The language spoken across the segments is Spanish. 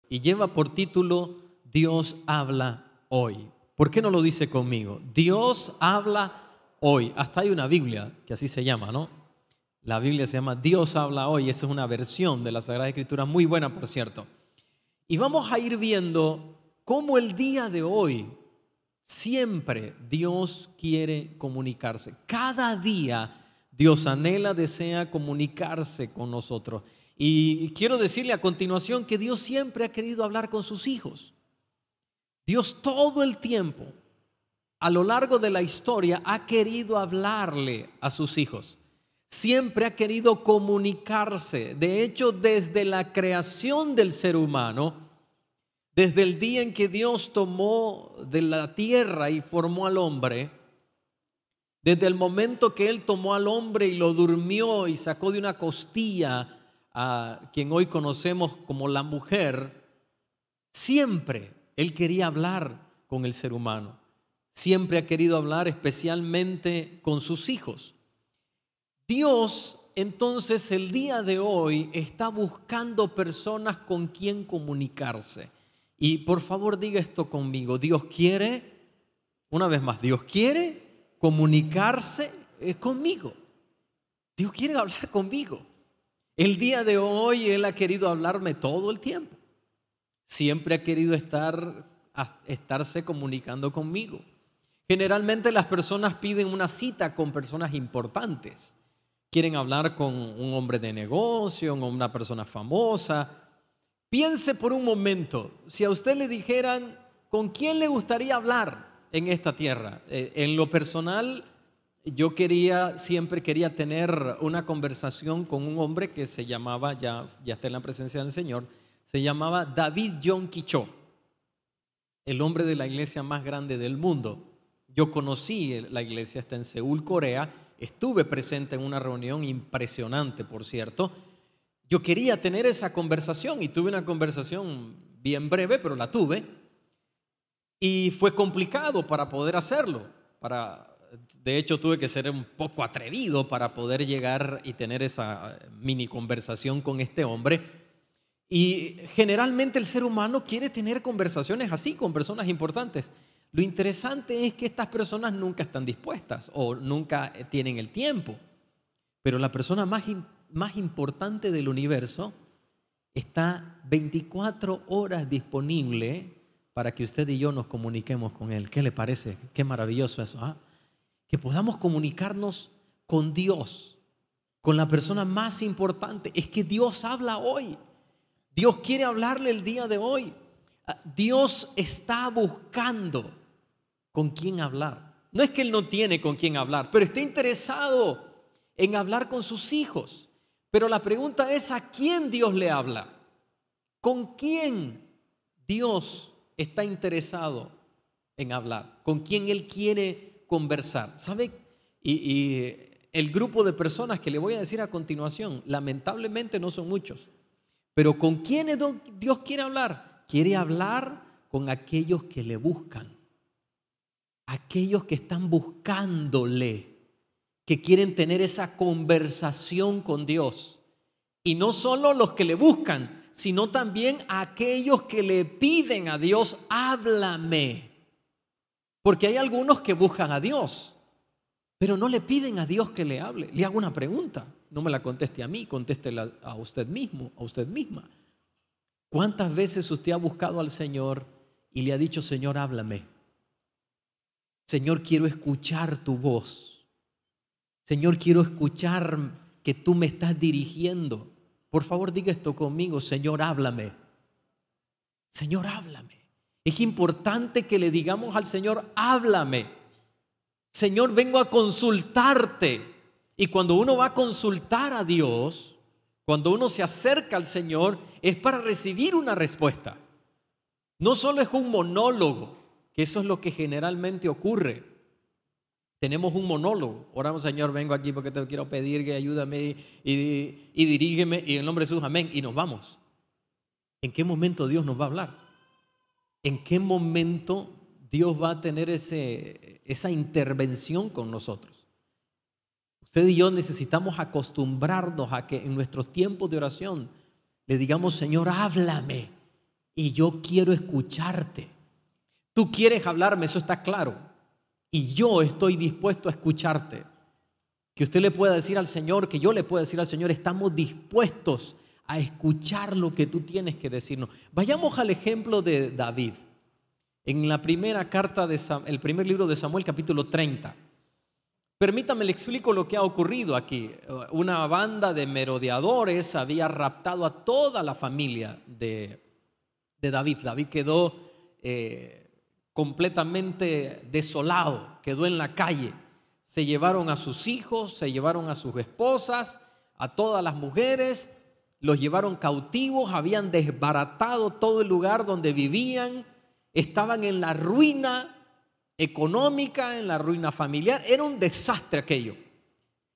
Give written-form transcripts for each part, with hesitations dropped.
y lleva por título Dios habla hoy. ¿Por qué no lo dice conmigo? Dios habla hoy. Hasta hay una Biblia que así se llama, ¿no? La Biblia se llama Dios habla hoy. Esa es una versión de la Sagrada Escritura muy buena, por cierto. Y vamos a ir viendo cómo el día de hoy siempre Dios quiere comunicarse. Cada día Dios anhela, desea comunicarse con nosotros. Y quiero decirle a continuación que Dios siempre ha querido hablar con sus hijos. Dios todo el tiempo, a lo largo de la historia, ha querido hablarle a sus hijos. Siempre ha querido comunicarse. De hecho, desde la creación del ser humano, desde el día en que Dios tomó de la tierra y formó al hombre, desde el momento que Él tomó al hombre y lo durmió y sacó de una costilla a quien hoy conocemos como la mujer, siempre Él quería hablar con el ser humano. Siempre ha querido hablar especialmente con sus hijos. Dios, entonces, el día de hoy está buscando personas con quien comunicarse. Y por favor diga esto conmigo. Dios quiere, una vez más, Dios quiere comunicarse conmigo. Dios quiere hablar conmigo. El día de hoy Él ha querido hablarme todo el tiempo. Siempre ha querido estarse comunicando conmigo. Generalmente las personas piden una cita con personas importantes. Quieren hablar con un hombre de negocio, con una persona famosa. Piense por un momento, si a usted le dijeran, ¿con quién le gustaría hablar en esta tierra? En lo personal, yo siempre quería tener una conversación con un hombre que se llamaba, ya está en la presencia del Señor, se llamaba David John Quichó, el hombre de la iglesia más grande del mundo. Yo conocí la iglesia, está en Seúl, Corea. Estuve presente en una reunión impresionante, por cierto. Yo quería tener esa conversación y tuve una conversación bien breve, pero la tuve. Y fue complicado para poder hacerlo. De hecho, tuve que ser un poco atrevido para poder llegar y tener esa mini conversación con este hombre. Y generalmente el ser humano quiere tener conversaciones así con personas importantes. Lo interesante es que estas personas nunca están dispuestas o nunca tienen el tiempo. Pero la persona más importante del universo está 24 horas disponible para que usted y yo nos comuniquemos con Él. ¿Qué le parece? Qué maravilloso eso, ¿ah? Que podamos comunicarnos con Dios, con la persona más importante. Es que Dios habla hoy. Dios quiere hablarle el día de hoy. Dios está buscando con quién hablar. No es que Él no tiene con quién hablar, pero está interesado en hablar con sus hijos. Pero la pregunta es, ¿a quién Dios le habla? ¿Con quién Dios está interesado en hablar? ¿Con quién Él quiere conversar? ¿Sabe? Y el grupo de personas que le voy a decir a continuación, lamentablemente no son muchos. Pero ¿con quiénes Dios quiere hablar? Quiere hablar con aquellos que le buscan. Aquellos que están buscándole, que quieren tener esa conversación con Dios. Y no solo los que le buscan, sino también aquellos que le piden a Dios, háblame. Porque hay algunos que buscan a Dios, pero no le piden a Dios que le hable. Le hago una pregunta, no me la conteste a mí, contéstela a usted mismo, a usted misma. ¿Cuántas veces usted ha buscado al Señor y le ha dicho, Señor, háblame? Señor, quiero escuchar tu voz. Señor, quiero escuchar que tú me estás dirigiendo. Por favor, diga esto conmigo, Señor, háblame. Señor, háblame. Es importante que le digamos al Señor, háblame. Señor, vengo a consultarte. Y cuando uno va a consultar a Dios, cuando uno se acerca al Señor, es para recibir una respuesta. No solo es un monólogo, que eso es lo que generalmente ocurre. Tenemos un monólogo. Oramos, Señor, vengo aquí porque te quiero pedir que ayúdame y dirígeme, y en el nombre de Jesús, amén, y nos vamos. ¿En qué momento Dios nos va a hablar? ¿En qué momento Dios va a tener esa intervención con nosotros? Usted y yo necesitamos acostumbrarnos a que en nuestros tiempos de oración le digamos, Señor, háblame. y yo quiero escucharte. Tú quieres hablarme, eso está claro, y yo estoy dispuesto a escucharte. Que usted le pueda decir al Señor, que yo le pueda decir al Señor, estamos dispuestos a escuchar lo que tú tienes que decirnos. Vayamos al ejemplo de David. En la primera carta el primer libro de Samuel, capítulo 30. Permítame, le explico lo que ha ocurrido aquí. Una banda de merodeadores había raptado a toda la familia de David. David quedó completamente desolado, quedó en la calle. Se llevaron a sus hijos, se llevaron a sus esposas, a todas las mujeres, los llevaron cautivos, habían desbaratado todo el lugar donde vivían, estaban en la ruina económica, en la ruina familiar. Era un desastre aquello.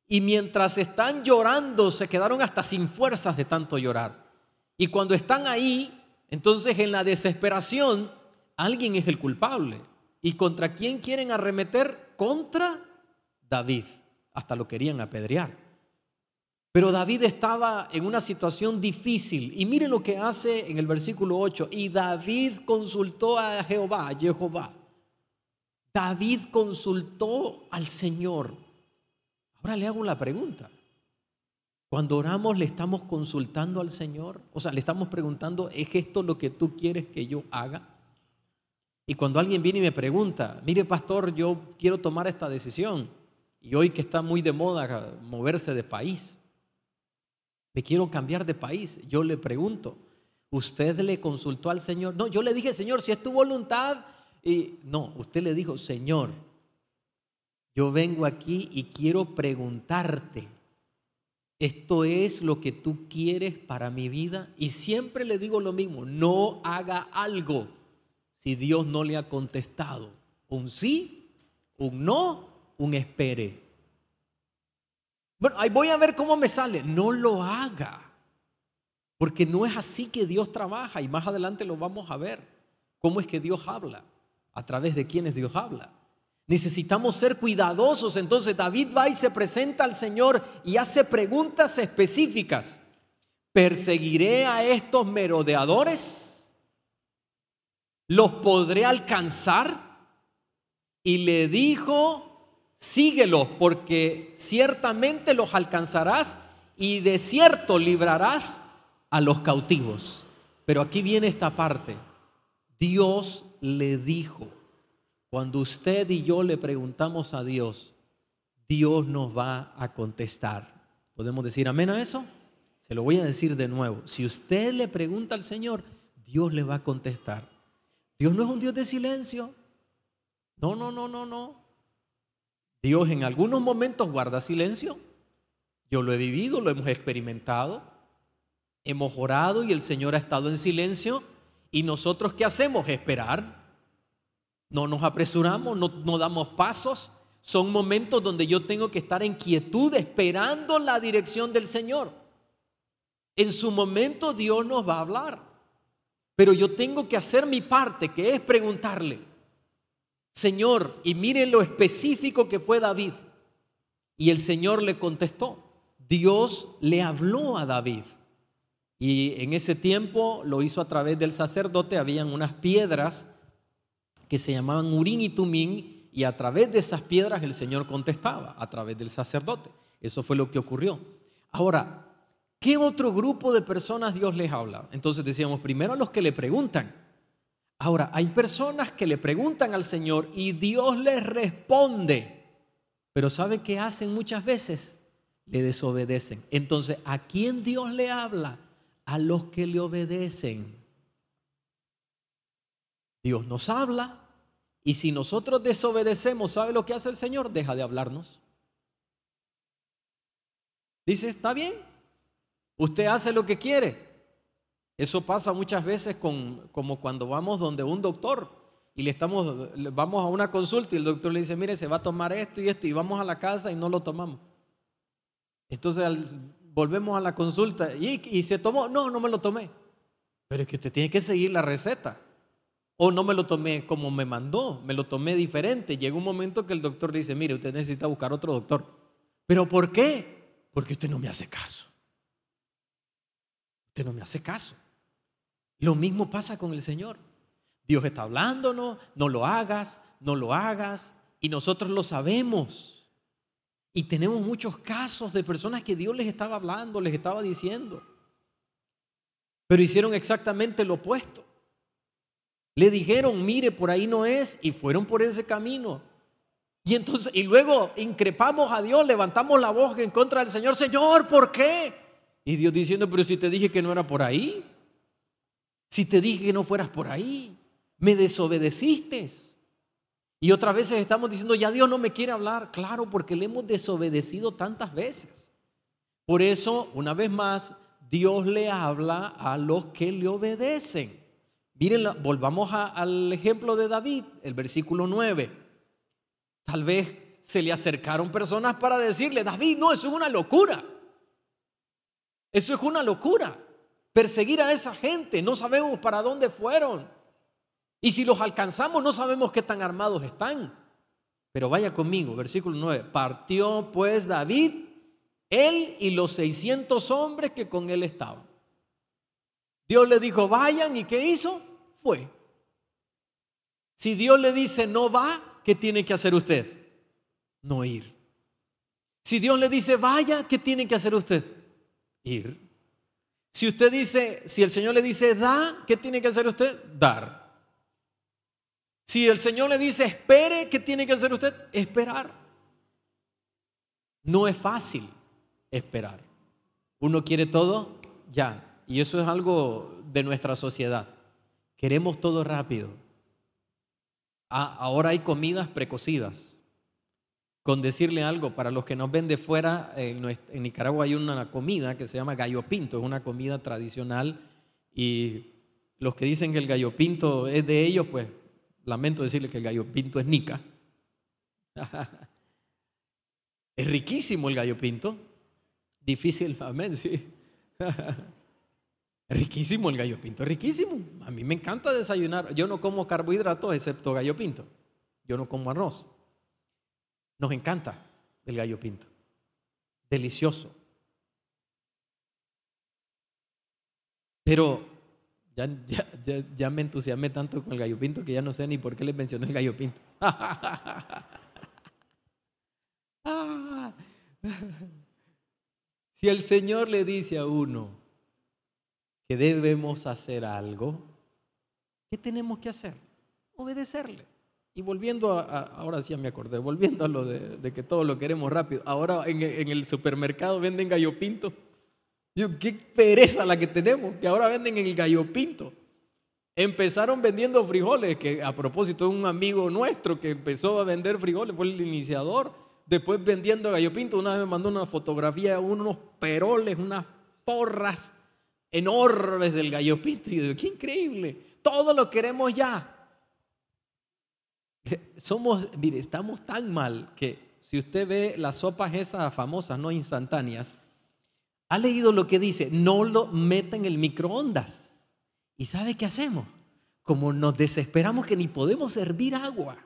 Y mientras están llorando, se quedaron hasta sin fuerzas de tanto llorar. Y cuando están ahí, entonces en la desesperación, alguien es el culpable. ¿Y contra quién quieren arremeter? Contra David. Hasta lo querían apedrear. Pero David estaba en una situación difícil. Y miren lo que hace en el versículo 8. Y David consultó a Jehová. David consultó al Señor. Ahora le hago una pregunta. Cuando oramos, ¿le estamos consultando al Señor? O sea, le estamos preguntando, ¿es esto lo que tú quieres que yo haga? Y cuando alguien viene y me pregunta, mire pastor, yo quiero tomar esta decisión, y hoy que está muy de moda moverse de país, me quiero cambiar de país, yo le pregunto, ¿usted le consultó al Señor? No, yo le dije, Señor, si es tu voluntad. Y no, usted le dijo, Señor, yo vengo aquí y quiero preguntarte, ¿esto es lo que tú quieres para mi vida? Y siempre le digo lo mismo, no haga algo si Dios no le ha contestado. Un sí, un no, un espere. Bueno, ahí voy a ver cómo me sale. No lo haga, porque no es así que Dios trabaja, y más adelante lo vamos a ver. ¿Cómo es que Dios habla? ¿A través de quiénes Dios habla? Necesitamos ser cuidadosos. Entonces David va y se presenta al Señor y hace preguntas específicas. ¿Perseguiré a estos merodeadores? ¿Los podré alcanzar? Y le dijo, síguelos, porque ciertamente los alcanzarás y de cierto librarás a los cautivos. Pero aquí viene esta parte. Dios le dijo. Cuando usted y yo le preguntamos a Dios, Dios nos va a contestar. ¿Podemos decir amén a eso? Se lo voy a decir de nuevo. Si usted le pregunta al Señor, Dios le va a contestar. Dios no es un Dios de silencio. No. Dios en algunos momentos guarda silencio. Yo lo he vivido, lo hemos experimentado. Hemos orado y el Señor ha estado en silencio. ¿Y nosotros qué hacemos? Esperar. No nos apresuramos, no damos pasos. Son momentos donde yo tengo que estar en quietud esperando la dirección del Señor. En su momento Dios nos va a hablar, pero yo tengo que hacer mi parte, que es preguntarle, Señor, y miren lo específico que fue David. Y el Señor le contestó. Dios le habló a David. Y en ese tiempo lo hizo a través del sacerdote. Habían unas piedras que se llamaban Urín y Tumín, y a través de esas piedras el Señor contestaba, a través del sacerdote. Eso fue lo que ocurrió. Ahora, ¿qué otro grupo de personas Dios les habla? Entonces decíamos, primero a los que le preguntan. Ahora, hay personas que le preguntan al Señor y Dios les responde. Pero ¿sabe qué hacen muchas veces? Le desobedecen. Entonces, ¿a quién Dios le habla? A los que le obedecen. Dios nos habla y si nosotros desobedecemos, ¿sabe lo que hace el Señor? Deja de hablarnos. Dice, está bien, usted hace lo que quiere. Eso pasa muchas veces como cuando vamos donde un doctor y vamos a una consulta y el doctor le dice, mire, se va a tomar esto y vamos a la casa y no lo tomamos. Entonces volvemos a la consulta y se tomó, no me lo tomé. Pero es que usted tiene que seguir la receta. O no me lo tomé como me mandó, me lo tomé diferente. Llega un momento que el doctor dice, mire, usted necesita buscar otro doctor. ¿Pero por qué? Porque usted no me hace caso. Usted no me hace caso. Lo mismo pasa con el Señor. Dios está hablándonos, no lo hagas, no lo hagas, y nosotros lo sabemos. Y tenemos muchos casos de personas que Dios les estaba hablando, les estaba diciendo, pero hicieron exactamente lo opuesto. Le dijeron, mire, por ahí no es, y fueron por ese camino. Y luego increpamos a Dios, levantamos la voz en contra del Señor. Señor, ¿por qué? Y Dios diciendo, pero si te dije que no era por ahí, si te dije que no fueras por ahí, me desobedeciste. Y otras veces estamos diciendo, ya Dios no me quiere hablar. Claro, porque le hemos desobedecido tantas veces. Por eso, una vez más, Dios le habla a los que le obedecen. Miren, volvamos al ejemplo de David, el versículo 9. Tal vez se le acercaron personas para decirle, David, no, eso es una locura. Eso es una locura. Perseguir a esa gente, no sabemos para dónde fueron. Y si los alcanzamos, no sabemos qué tan armados están. Pero vaya conmigo, versículo 9. Partió pues David, él y los 600 hombres que con él estaban. Dios le dijo, vayan, ¿y qué hizo? Fue. Si Dios le dice, no va, ¿qué tiene que hacer usted? No ir. Si Dios le dice, vaya, ¿qué tiene que hacer usted? Ir. Si el Señor le dice, da, ¿qué tiene que hacer usted? Dar. Si el Señor le dice, espere, ¿qué tiene que hacer usted? Esperar. No es fácil esperar. Uno quiere todo ya. Y eso es algo de nuestra sociedad. Queremos todo rápido. Ahora hay comidas precocidas. Con decirle algo, para los que nos ven de fuera, en Nicaragua hay una comida que se llama gallo pinto. Es una comida tradicional. Y los que dicen que el gallo pinto es de ellos, pues lamento decirle que el gallo pinto es nica. Es riquísimo el gallo pinto. Difícil, amén, sí. Riquísimo el gallo pinto, es riquísimo. A mí me encanta desayunar. Yo no como carbohidratos excepto gallo pinto. Yo no como arroz. Nos encanta el gallo pinto. Delicioso. Pero ya me entusiasmé tanto con el gallo pinto que ya no sé ni por qué les mencioné el gallo pinto. Si el Señor le dice a uno que debemos hacer algo, ¿qué tenemos que hacer? Obedecerle. Y volviendo ahora sí me acordé, volviendo a lo de que todo lo queremos rápido. Ahora en el supermercado venden gallo pinto. Digo, qué pereza la que tenemos, que ahora venden en el gallo pinto. Empezaron vendiendo frijoles, que a propósito de un amigo nuestro que empezó a vender frijoles, fue el iniciador. Después vendiendo gallo pinto, una vez me mandó una fotografía de unos peroles, unas porras enormes del gallo pinto. Y yo digo, qué increíble, todo lo queremos ya. Mire, estamos tan mal que si usted ve las sopas esas famosas, no instantáneas, ha leído lo que dice, no lo meta en el microondas. ¿Y sabe qué hacemos? Como nos desesperamos que ni podemos servir agua,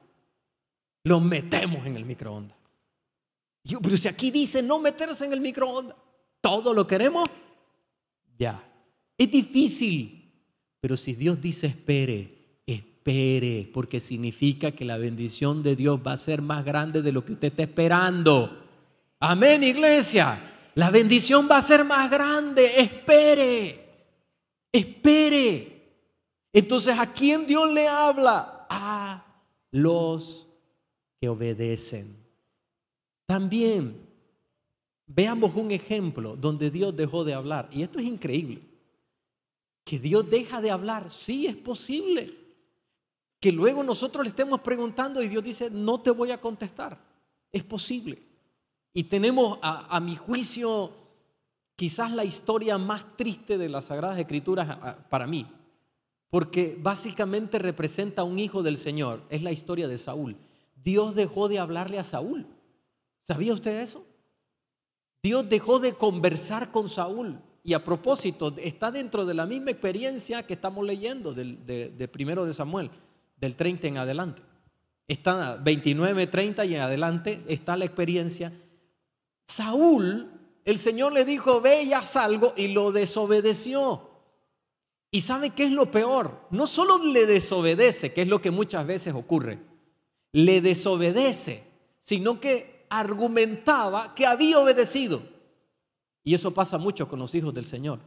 lo metemos en el microondas. Pero si aquí dice no meterse en el microondas, todo lo queremos ya. Es difícil, pero si Dios dice espere, espere, porque significa que la bendición de Dios va a ser más grande de lo que usted está esperando. Amén, iglesia. La bendición va a ser más grande. Espere, espere. Entonces, ¿a quién Dios le habla? A los que obedecen. También veamos un ejemplo donde Dios dejó de hablar. Y esto es increíble. Que Dios deja de hablar, sí es posible. Que luego nosotros le estemos preguntando y Dios dice, no te voy a contestar. Es posible. Y tenemos, a mi juicio, quizás la historia más triste de las Sagradas Escrituras para mí, porque básicamente representa a un hijo del Señor. Es la historia de Saúl. Dios dejó de hablarle a Saúl. ¿Sabía usted eso? Dios dejó de conversar con Saúl. Y a propósito, está dentro de la misma experiencia que estamos leyendo de primero de Samuel, del 30 en adelante. Está 29, 30 y en adelante está la experiencia. Saúl, el Señor le dijo, ve y haz algo, y lo desobedeció. ¿Y sabe qué es lo peor? No solo le desobedece, que es lo que muchas veces ocurre, le desobedece, sino que argumentaba que había obedecido. Y eso pasa mucho con los hijos del Señor.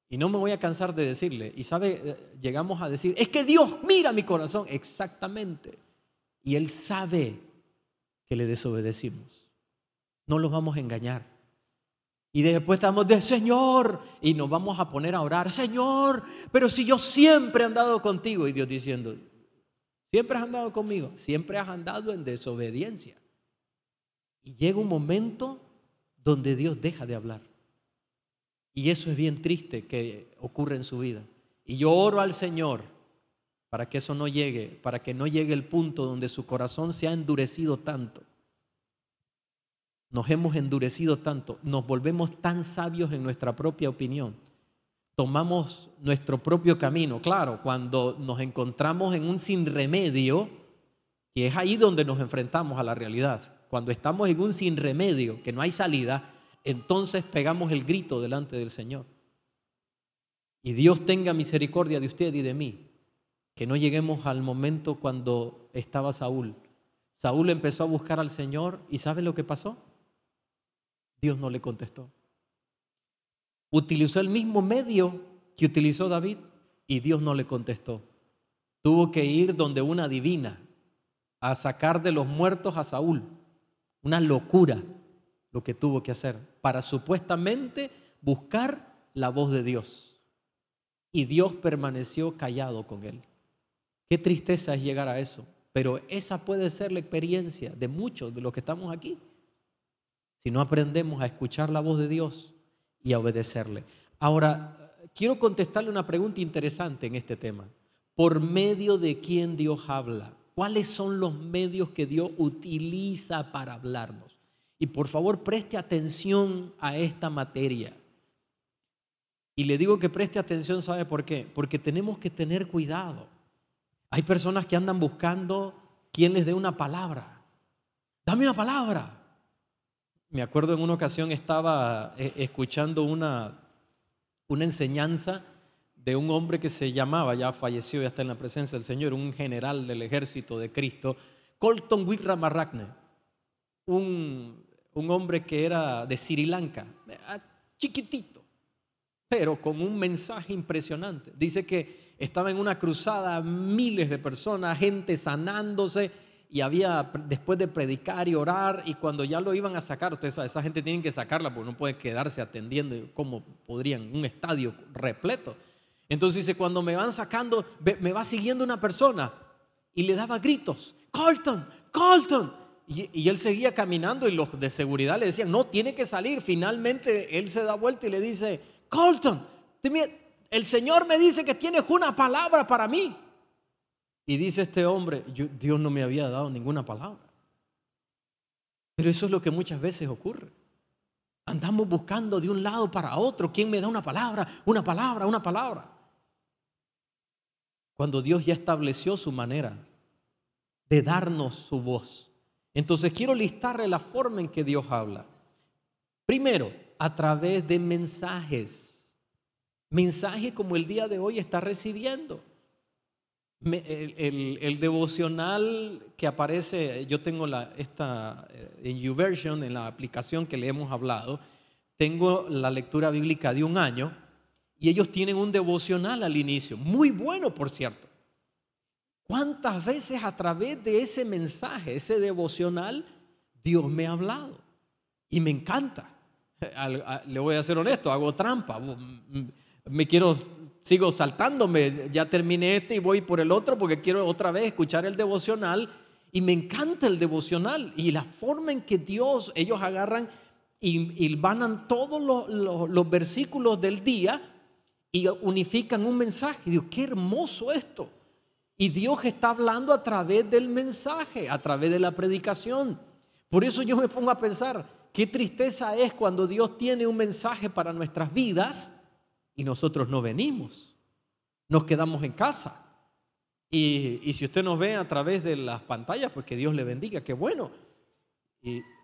Y no me voy a cansar de decirle. Y sabe, llegamos a decir, es que Dios mira mi corazón. Exactamente. Y Él sabe que le desobedecimos. No los vamos a engañar. Y después estamos de Señor, y nos vamos a poner a orar, Señor, pero si yo siempre he andado contigo. Y Dios diciendo, siempre has andado conmigo, siempre has andado en desobediencia. Y llega un momento donde Dios deja de hablar. Y eso es bien triste que ocurre en su vida. Y yo oro al Señor para que eso no llegue, para que no llegue el punto donde su corazón se ha endurecido tanto. Nos hemos endurecido tanto, nos volvemos tan sabios en nuestra propia opinión. Tomamos nuestro propio camino. Claro, cuando nos encontramos en un sin remedio, que es ahí donde nos enfrentamos a la realidad. Cuando estamos en un sin remedio, que no hay salida, entonces pegamos el grito delante del Señor. Y Dios tenga misericordia de usted y de mí, que no lleguemos al momento cuando estaba Saúl. Saúl empezó a buscar al Señor y ¿sabe lo que pasó? Dios no le contestó. Utilizó el mismo medio que utilizó David y Dios no le contestó. Tuvo que ir donde una adivina a sacar de los muertos a Saúl. Una locura lo que tuvo que hacer para supuestamente buscar la voz de Dios. Y Dios permaneció callado con él. Qué tristeza es llegar a eso, pero esa puede ser la experiencia de muchos de los que estamos aquí. Si no aprendemos a escuchar la voz de Dios y a obedecerle. Ahora, quiero contestarle una pregunta interesante en este tema. ¿Por medio de quién Dios habla? ¿Cuáles son los medios que Dios utiliza para hablarnos? Y por favor, preste atención a esta materia. Y le digo que preste atención, ¿sabe por qué? Porque tenemos que tener cuidado. Hay personas que andan buscando quien les dé una palabra. Dame una palabra. Me acuerdo en una ocasión estaba escuchando una enseñanza de un hombre que se llamaba, ya falleció, ya está en la presencia del Señor, un general del ejército de Cristo, Colton Wickramarrachne, un hombre que era de Sri Lanka, chiquitito, pero con un mensaje impresionante. Dice que estaba en una cruzada, miles de personas, gente sanándose, y había, después de predicar y orar, y cuando ya lo iban a sacar, ustedes saben, esa gente tienen que sacarla porque no puede quedarse atendiendo como podrían, un estadio repleto. Entonces dice, cuando me van sacando, me va siguiendo una persona y le daba gritos, Colton, Colton. Y él seguía caminando y los de seguridad le decían, no, tiene que salir. Finalmente él se da vuelta y le dice, Colton, el Señor me dice que tienes una palabra para mí. Y dice este hombre, Dios no me había dado ninguna palabra. Pero eso es lo que muchas veces ocurre. Andamos buscando de un lado para otro, ¿quién me da una palabra, una palabra, una palabra? Cuando Dios ya estableció su manera de darnos su voz. Entonces quiero listarle la forma en que Dios habla. Primero, a través de mensajes. Mensajes como el día de hoy está recibiendo. El devocional que aparece, yo tengo en YouVersion, en la aplicación que le hemos hablado, tengo la lectura bíblica de un año y ellos tienen un devocional al inicio, muy bueno por cierto. ¿Cuántas veces a través de ese mensaje, ese devocional, Dios me ha hablado? Y me encanta. Le voy a ser honesto, hago trampa. Sigo saltándome, ya terminé este y voy por el otro porque quiero otra vez escuchar el devocional. Y me encanta el devocional y la forma en que ellos agarran y vanan todos los versículos del día y unifican un mensaje. Y digo, qué hermoso esto. Y Dios está hablando a través del mensaje, a través de la predicación. Por eso yo me pongo a pensar, qué tristeza es cuando Dios tiene un mensaje para nuestras vidas y nosotros no venimos, nos quedamos en casa. Y si usted nos ve a través de las pantallas, pues que Dios le bendiga, qué bueno.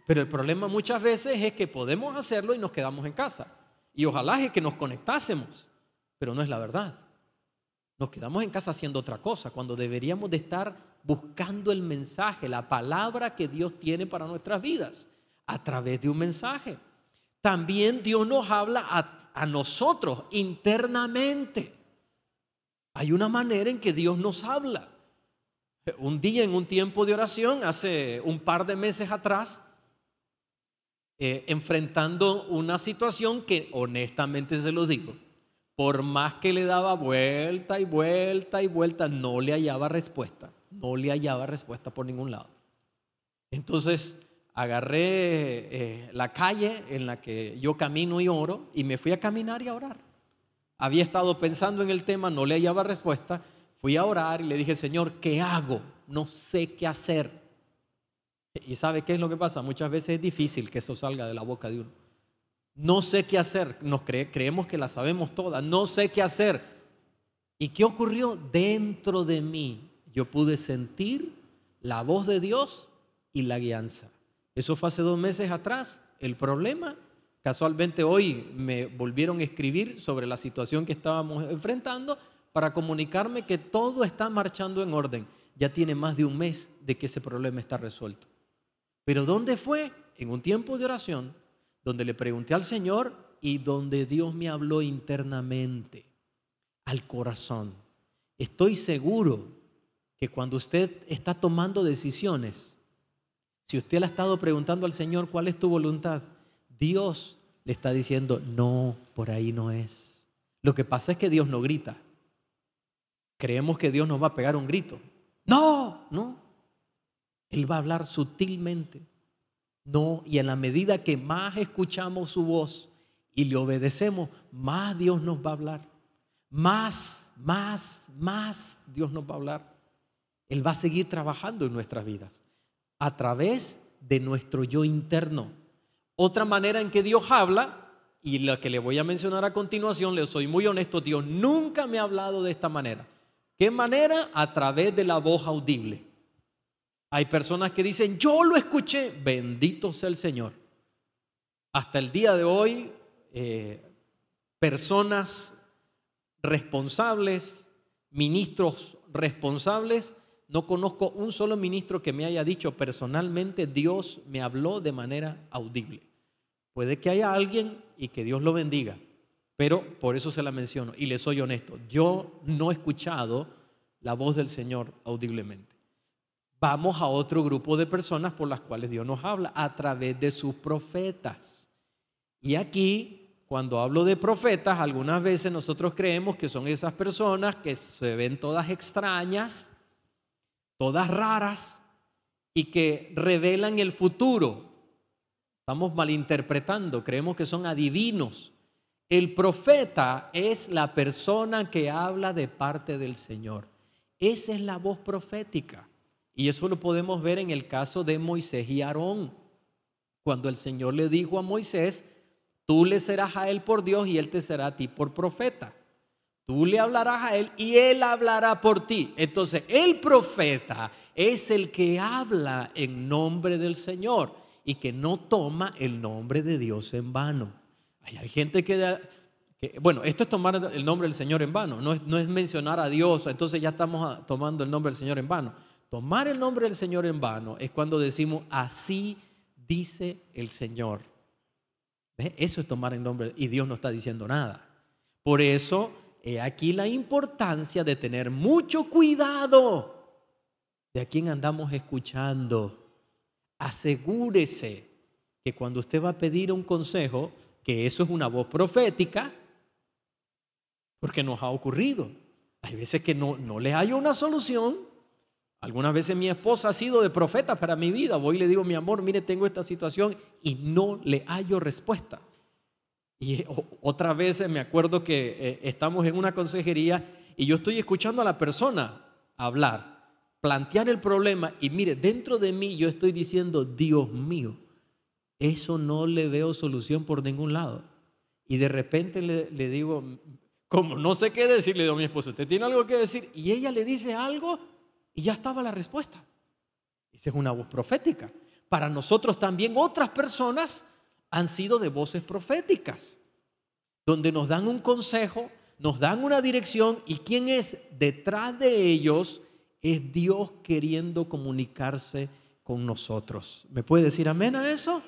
Pero el problema muchas veces es que podemos hacerlo y nos quedamos en casa. Y ojalá es que nos conectásemos, pero no es la verdad. Nos quedamos en casa haciendo otra cosa, cuando deberíamos de estar buscando el mensaje, la palabra que Dios tiene para nuestras vidas, a través de un mensaje. También Dios nos habla a nosotros internamente. Hay una manera en que Dios nos habla. Un día en un tiempo de oración, hace un par de meses atrás, enfrentando una situación que honestamente se lo digo, por más que le daba vuelta y vuelta y vuelta, no le hallaba respuesta. No le hallaba respuesta por ningún lado. Entonces agarré la calle en la que yo camino y oro y me fui a caminar y a orar. Había estado pensando en el tema, no le hallaba respuesta. Fui a orar y le dije, Señor, ¿qué hago? No sé qué hacer. ¿Y sabe qué es lo que pasa? Muchas veces es difícil que eso salga de la boca de uno. No sé qué hacer. Creemos que la sabemos todas. No sé qué hacer. ¿Y qué ocurrió? Dentro de mí yo pude sentir la voz de Dios y la guianza. Eso fue hace 2 meses atrás. El problema, casualmente hoy me volvieron a escribir sobre la situación que estábamos enfrentando para comunicarme que todo está marchando en orden. Ya tiene más de 1 mes de que ese problema está resuelto. Pero ¿dónde fue? En un tiempo de oración, donde le pregunté al Señor y donde Dios me habló internamente, al corazón. Estoy seguro que cuando usted está tomando decisiones, si usted le ha estado preguntando al Señor cuál es tu voluntad, Dios le está diciendo, no, por ahí no es. Lo que pasa es que Dios no grita. Creemos que Dios nos va a pegar un grito. No, no. Él va a hablar sutilmente. No, y en la medida que más escuchamos su voz y le obedecemos, más Dios nos va a hablar. Más Dios nos va a hablar. Él va a seguir trabajando en nuestras vidas a través de nuestro yo interno. Otra manera en que Dios habla, y la que le voy a mencionar a continuación, le soy muy honesto, Dios nunca me ha hablado de esta manera. ¿Qué manera? A través de la voz audible. Hay personas que dicen, yo lo escuché, bendito sea el Señor. Hasta el día de hoy, personas responsables, ministros responsables, no conozco un solo ministro que me haya dicho personalmente, Dios me habló de manera audible. Puede que haya alguien y que Dios lo bendiga, pero por eso se la menciono y le soy honesto, yo no he escuchado la voz del Señor audiblemente. Vamos a otro grupo de personas por las cuales Dios nos habla a través de sus profetas. Y aquí, cuando hablo de profetas, algunas veces nosotros creemos que son esas personas que se ven todas extrañas, todas raras y que revelan el futuro. Estamos malinterpretando, creemos que son adivinos. El profeta es la persona que habla de parte del Señor. Esa es la voz profética. Y eso lo podemos ver en el caso de Moisés y Aarón. Cuando el Señor le dijo a Moisés, tú le serás a él por Dios y él te será a ti por profeta. Tú le hablarás a él y él hablará por ti. Entonces el profeta es el que habla en nombre del Señor y que no toma el nombre de Dios en vano. Hay gente bueno, esto es tomar el nombre del Señor en vano, no es mencionar a Dios, entonces ya estamos tomando el nombre del Señor en vano. Tomar el nombre del Señor en vano es cuando decimos, así dice el Señor. ¿Ves? Eso es tomar el nombre y Dios no está diciendo nada. Por eso, aquí la importancia de tener mucho cuidado de a quién andamos escuchando. Asegúrese que cuando usted va a pedir un consejo, que eso es una voz profética, porque nos ha ocurrido. Hay veces que no le hay una solución. Algunas veces mi esposa ha sido de profeta para mi vida. Voy y le digo, mi amor, mire, tengo esta situación y no le hallo respuesta. Y otras veces me acuerdo que estamos en una consejería y yo estoy escuchando a la persona hablar, plantear el problema y mire, dentro de mí yo estoy diciendo, Dios mío, eso no le veo solución por ningún lado. Y de repente le digo, como no sé qué decir, le digo a mi esposa, ¿usted tiene algo que decir? Y ella le dice algo y ya estaba la respuesta. Esa es una voz profética. Para nosotros también otras personas han sido de voces proféticas, donde nos dan un consejo, nos dan una dirección y quién es detrás de ellos es Dios queriendo comunicarse con nosotros. ¿Me puede decir amén a eso?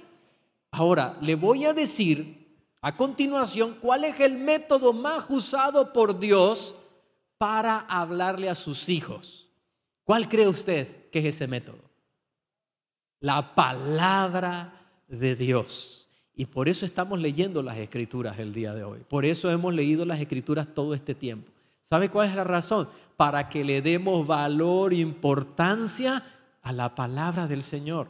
Ahora, le voy a decir a continuación cuál es el método más usado por Dios para hablarle a sus hijos. ¿Cuál cree usted que es ese método? La palabra de Dios. Y por eso estamos leyendo las Escrituras el día de hoy. Por eso hemos leído las Escrituras todo este tiempo. ¿Sabe cuál es la razón? Para que le demos valor e importancia a la palabra del Señor.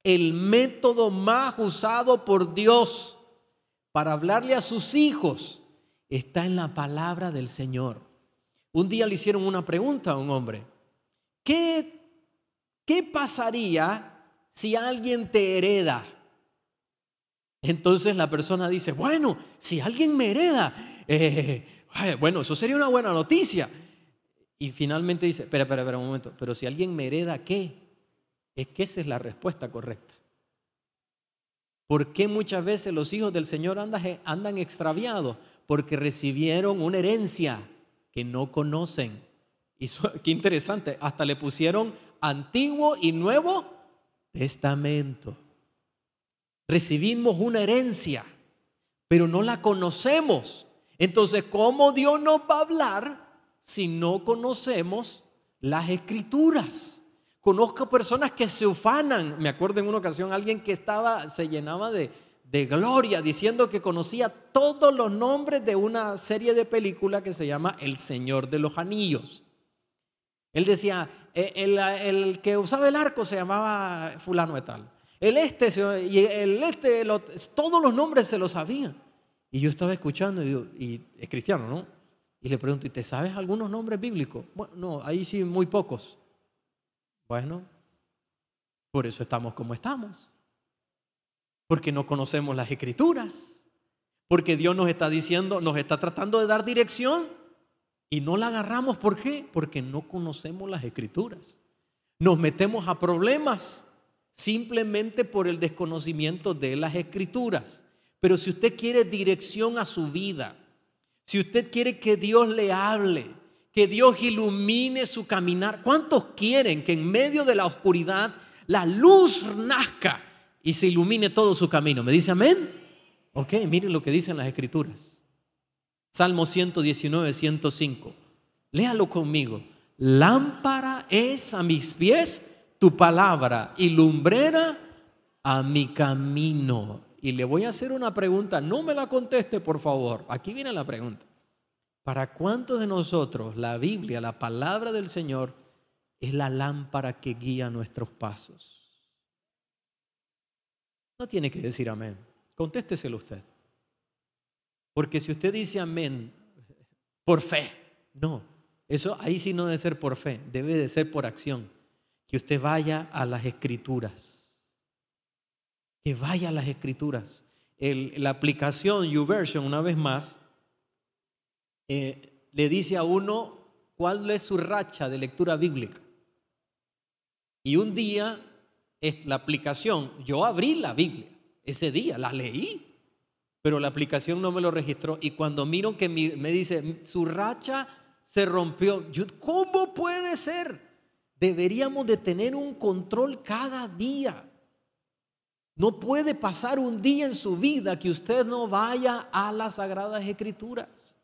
El método más usado por Dios para hablarle a sus hijos está en la palabra del Señor. Un día le hicieron una pregunta a un hombre. ¿Qué pasaría si alguien te hereda? Entonces la persona dice, bueno, si alguien me hereda, bueno, eso sería una buena noticia. Y finalmente dice, espera un momento, pero si alguien me hereda, ¿qué? Es que esa es la respuesta correcta. ¿Por qué muchas veces los hijos del Señor andan extraviados? Porque recibieron una herencia que no conocen. Y qué interesante, hasta le pusieron Antiguo y Nuevo Testamento. Recibimos una herencia, pero no la conocemos. Entonces, ¿cómo Dios nos va a hablar si no conocemos las Escrituras? Conozco personas que se ufanan. Me acuerdo en una ocasión alguien que se llenaba de gloria diciendo que conocía todos los nombres de una serie de películas que se llama El Señor de los Anillos. Él decía, el que usaba el arco se llamaba fulano de tal. Todos los nombres se los sabía. Y yo estaba escuchando y es cristiano, ¿no? Y le pregunto, ¿y te sabes algunos nombres bíblicos? Bueno, no, ahí sí muy pocos. Bueno, por eso estamos como estamos. Porque no conocemos las Escrituras. Porque Dios nos está diciendo, nos está tratando de dar dirección y no la agarramos. ¿Por qué? Porque no conocemos las Escrituras. Nos metemos a problemas simplemente por el desconocimiento de las Escrituras. Pero si usted quiere dirección a su vida, si usted quiere que Dios le hable, que Dios ilumine su caminar, ¿cuántos quieren que en medio de la oscuridad la luz nazca y se ilumine todo su camino? ¿Me dice amén? Ok, miren lo que dicen las Escrituras. Salmo 119, 105. Léalo conmigo. Lámpara es a mis pies tu palabra y lumbrera a mi camino. Y le voy a hacer una pregunta, no me la conteste por favor. Aquí viene la pregunta. ¿Para cuántos de nosotros la Biblia, la palabra del Señor, es la lámpara que guía nuestros pasos? No tiene que decir amén. Contésteselo usted. Porque si usted dice amén por fe, no, eso ahí sí no debe ser por fe, debe de ser por acción. Que usted vaya a las Escrituras. Que vaya a las Escrituras. La aplicación YouVersion, una vez más, le dice a uno cuál es su racha de lectura bíblica. Y un día, la aplicación, yo abrí la Biblia, ese día la leí, pero la aplicación no me lo registró. Y cuando miro que me dice, su racha se rompió. ¿Cómo puede ser? Deberíamos de tener un control cada día. No puede pasar un día en su vida que usted no vaya a las Sagradas Escrituras.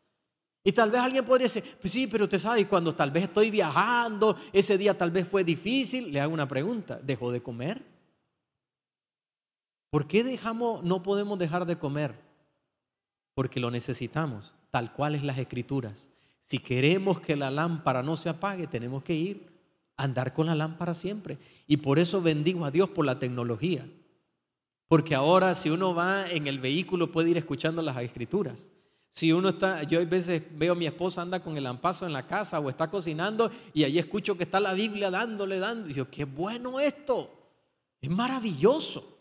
Y tal vez alguien podría decir, pues sí, pero usted sabe, cuando tal vez estoy viajando, ese día tal vez fue difícil. Le hago una pregunta, ¿dejó de comer? ¿Por qué no podemos dejar de comer? Porque lo necesitamos, tal cual es las Escrituras. Si queremos que la lámpara no se apague, tenemos que ir a andar con la lámpara siempre. Y por eso bendigo a Dios por la tecnología. Porque ahora si uno va en el vehículo puede ir escuchando las Escrituras. Si uno está, yo a veces veo a mi esposa anda con el lampazo en la casa o está cocinando y ahí escucho que está la Biblia dando. Y yo, qué bueno esto, es maravilloso.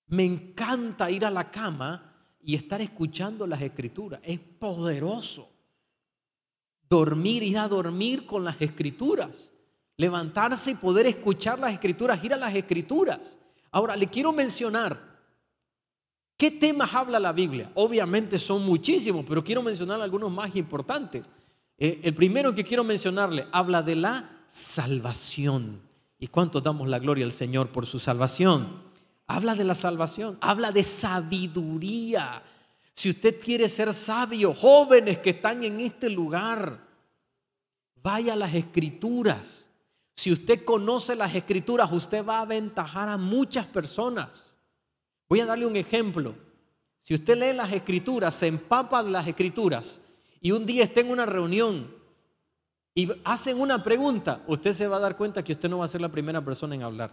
Me encanta ir a la cama y estar escuchando las Escrituras, es poderoso. Ir a dormir con las Escrituras, levantarse y poder escuchar las Escrituras, ir a las Escrituras. Ahora, le quiero mencionar ¿Qué temas habla la Biblia? Obviamente son muchísimos, pero quiero mencionar algunos más importantes. El primero que quiero mencionarle habla de la salvación. ¿Y cuánto damos la gloria al Señor por su salvación? Habla de la salvación, habla de sabiduría. Si usted quiere ser sabio, jóvenes que están en este lugar, vaya a las Escrituras. Si usted conoce las Escrituras, usted va a aventajar a muchas personas. Voy a darle un ejemplo. Si usted lee las Escrituras, se empapa de las Escrituras y un día está en una reunión y hacen una pregunta, usted se va a dar cuenta que usted no va a ser la primera persona en hablar.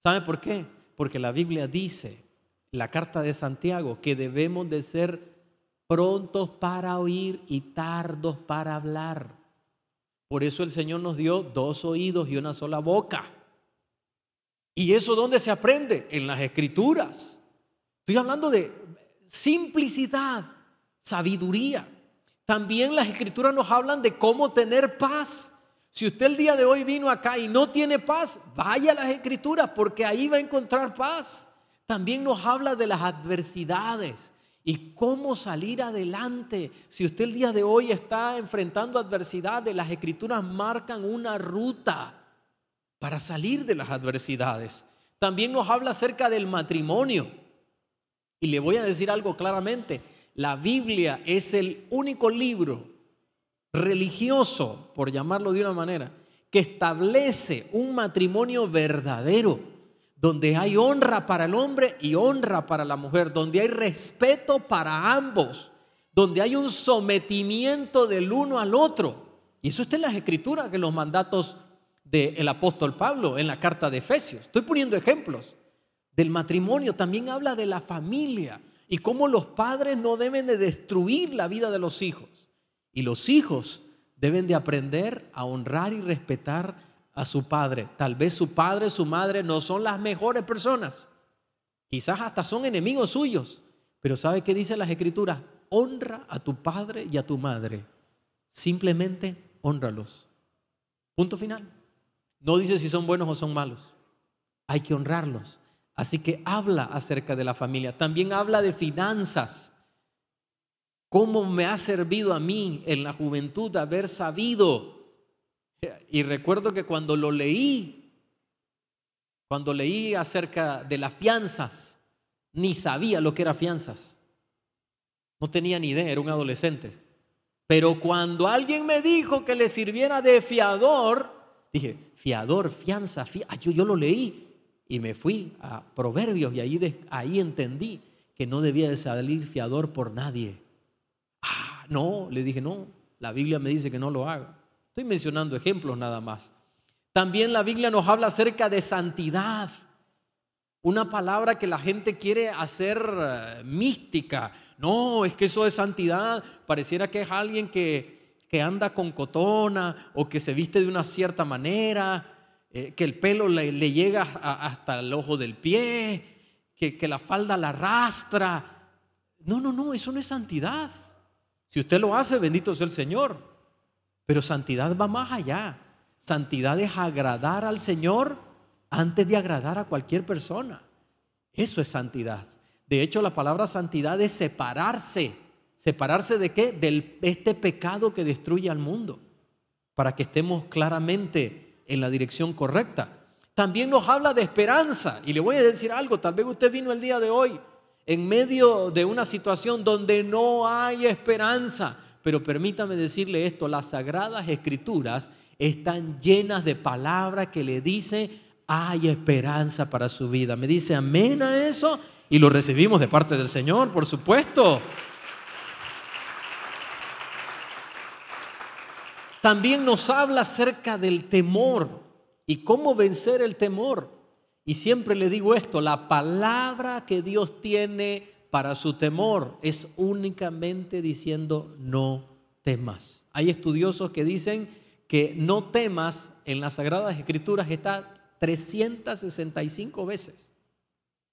¿Sabe por qué? Porque la Biblia dice, la carta de Santiago, que debemos de ser prontos para oír y tardos para hablar. Por eso el Señor nos dio 2 oídos y una sola boca. ¿Y eso dónde se aprende? En las Escrituras. Estoy hablando de simplicidad, sabiduría. También las Escrituras nos hablan de cómo tener paz. Si usted el día de hoy vino acá y no tiene paz, vaya a las Escrituras porque ahí va a encontrar paz. También nos habla de las adversidades y cómo salir adelante. Si usted el día de hoy está enfrentando adversidades, las Escrituras marcan una ruta para salir de las adversidades. También nos habla acerca del matrimonio. Y le voy a decir algo claramente. La Biblia es el único libro religioso, por llamarlo de una manera, que establece un matrimonio verdadero, donde hay honra para el hombre y honra para la mujer, donde hay respeto para ambos, donde hay un sometimiento del uno al otro. Y eso está en las Escrituras, en los mandatos del apóstol Pablo, en la carta de Efesios. Estoy poniendo ejemplos del matrimonio. También habla de la familia y cómo los padres no deben de destruir la vida de los hijos. Y los hijos deben de aprender a honrar y respetar a su padre. Tal vez su padre, su madre no son las mejores personas. Quizás hasta son enemigos suyos. Pero ¿sabe qué dice las Escrituras? Honra a tu padre y a tu madre. Simplemente hónralos. Punto final. No dice si son buenos o son malos. Hay que honrarlos. Así que habla acerca de la familia. También habla de finanzas. ¿Cómo me ha servido a mí en la juventud haber sabido? Y recuerdo que cuando leí acerca de las fianzas, ni sabía lo que eran fianzas. No tenía ni idea, era un adolescente. Pero cuando alguien me dijo que le sirviera de fiador, dije, fiador, fianza, yo lo leí y me fui a Proverbios y ahí entendí que no debía de salir fiador por nadie. No, le dije, no, la Biblia me dice que no lo haga. Estoy mencionando ejemplos nada más. También la Biblia nos habla acerca de santidad. Una palabra que la gente quiere hacer mística. No, es que eso de santidad pareciera que es alguien que anda con cotona o que se viste de una cierta manera, que el pelo le llega hasta el ojo del pie, que la falda la arrastra. No, eso no es santidad. Si usted lo hace, bendito sea el Señor. Pero santidad va más allá. Santidad es agradar al Señor antes de agradar a cualquier persona. Eso es santidad. De hecho, la palabra santidad es separarse. ¿Separarse de qué? De este pecado que destruye al mundo, para que estemos claramente en la dirección correcta. También nos habla de esperanza. Y le voy a decir algo, tal vez usted vino el día de hoy en medio de una situación donde no hay esperanza. Pero permítame decirle esto, las Sagradas Escrituras están llenas de palabras que le dicen hay esperanza para su vida. Me dice amén a eso y lo recibimos de parte del Señor, por supuesto. También nos habla acerca del temor y cómo vencer el temor. Y siempre le digo esto, la palabra que Dios tiene para su temor es únicamente diciendo no temas. Hay estudiosos que dicen que no temas en las Sagradas Escrituras está 365 veces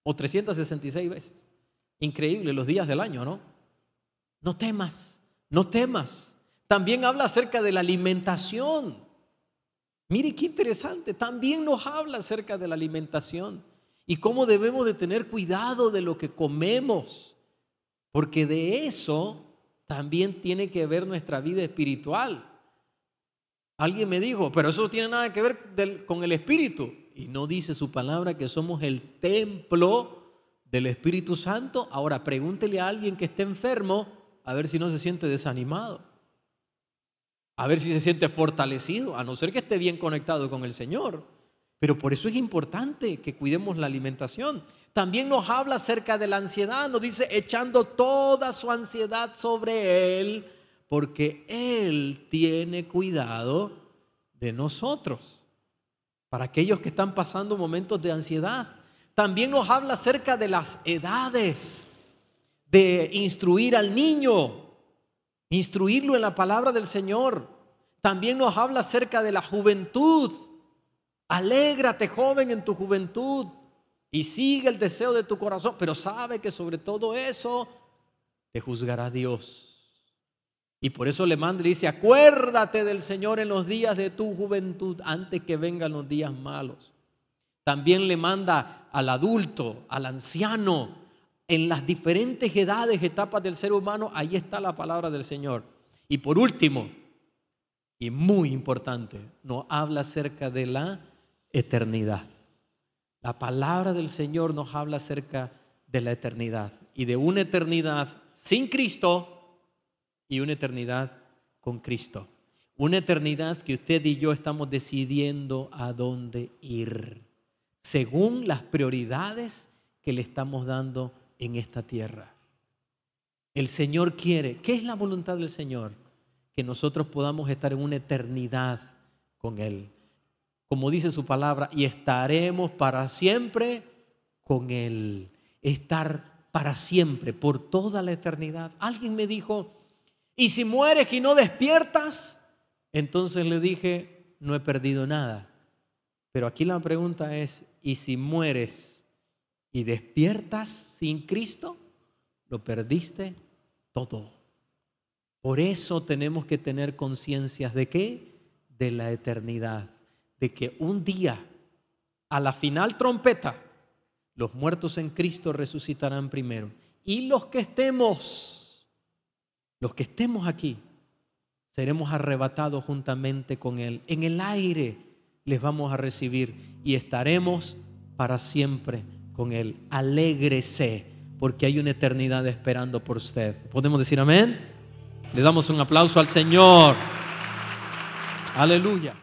o 366 veces. Increíble los días del año, ¿no? No temas, no temas. También habla acerca de la alimentación. Mire qué interesante, también nos habla acerca de la alimentación. y cómo debemos de tener cuidado de lo que comemos, porque de eso también tiene que ver nuestra vida espiritual. Alguien me dijo, pero eso no tiene nada que ver con el Espíritu. Y no dice su palabra que somos el templo del Espíritu Santo. Ahora pregúntele a alguien que esté enfermo a ver si no se siente desanimado, a ver si se siente fortalecido, a no ser que esté bien conectado con el Señor. Pero por eso es importante que cuidemos la alimentación. También nos habla acerca de la ansiedad. Nos dice, echando toda su ansiedad sobre Él, porque Él tiene cuidado de nosotros. Para aquellos que están pasando momentos de ansiedad. También nos habla acerca de las edades, de instruir al niño, instruirlo en la palabra del Señor. También nos habla acerca de la juventud. Alégrate, joven, en tu juventud y sigue el deseo de tu corazón, pero sabe que sobre todo eso te juzgará Dios. Y por eso le manda y dice, acuérdate del Señor en los días de tu juventud antes que vengan los días malos. También le manda al adulto, al anciano, en las diferentes edades, etapas del ser humano, ahí está la palabra del Señor. Y por último, y muy importante, nos habla acerca de la eternidad. La palabra del Señor nos habla acerca de la eternidad y de una eternidad sin Cristo y una eternidad con Cristo. Una eternidad que usted y yo estamos decidiendo a dónde ir, según las prioridades que le estamos dando en esta tierra. El Señor quiere, ¿qué es la voluntad del Señor? Que nosotros podamos estar en una eternidad con Él. Como dice su palabra, y estaremos para siempre con Él. Estar para siempre, por toda la eternidad. Alguien me dijo, ¿y si mueres y no despiertas? Entonces le dije, no he perdido nada. Pero aquí la pregunta es, ¿y si mueres y despiertas sin Cristo? Lo perdiste todo. Por eso tenemos que tener conciencia ¿de qué? De la eternidad. De que un día, a la final trompeta, los muertos en Cristo resucitarán primero. Y los que estemos aquí, seremos arrebatados juntamente con Él. En el aire les vamos a recibir y estaremos para siempre con Él. Alégrese, porque hay una eternidad esperando por usted. ¿Podemos decir amén? Le damos un aplauso al Señor. Aleluya.